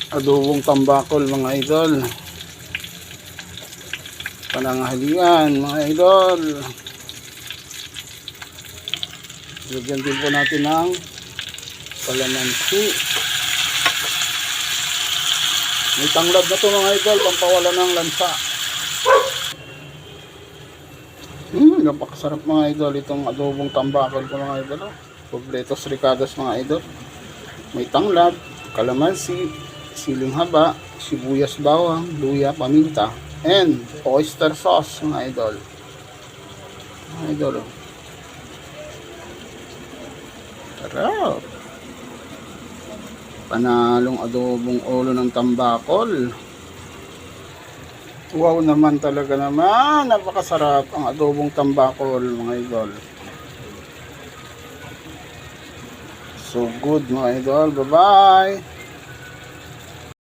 Adobong tambakol mga idol. Pananghalian mga idol. Lagyan din po natin ng kalamansi. May tanglad na to mga idol, pampawala ng lansa. Napakasarap mga idol itong adobong tambakol ko mga idol. Completos ricados mga idol. May tanglad, kalamansi, siling haba, sibuyas bawang, luya, paminta, and oyster sauce mga idol. Mga idol. Sarap. Panalong adobong ulo ng tambakol. Wow naman talaga naman. Napakasarap ang adobong tambakol mga idol. So good mga idol. Bye bye.